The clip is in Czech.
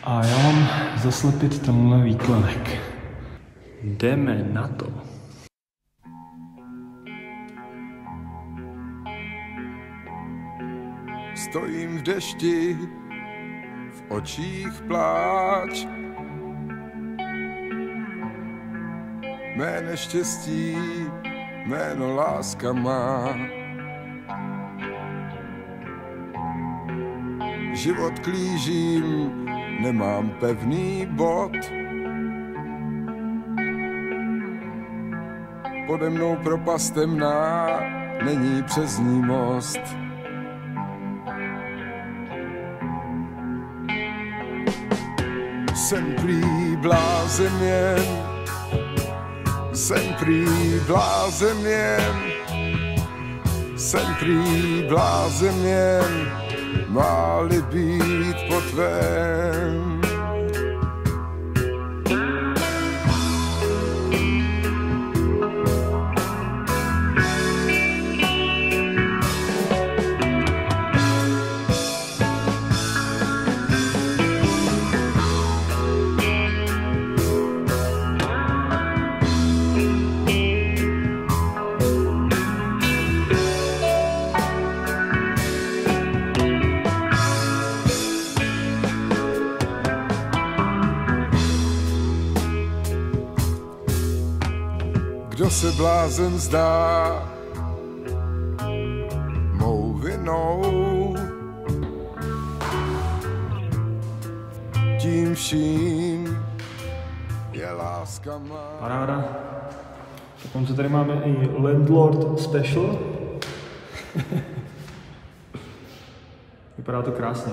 A já mám zaslepit tenhle výklenek. Jdeme na to. Stojím v dešti, v očích pláč. Mé neštěstí, jméno láska má. Život klížím, nemám pevný bod. Pode mnou propast temná, není přes ní most. Jsem prý blázen jen, jsem prý blázen jen, jsem prý blázen jen, má-li být po tvém. Kdo se blázen zdá mou vinou, tím vším je láska má. Paráda. Dokonce tady máme i Landlord Special. Vypadá to krásně.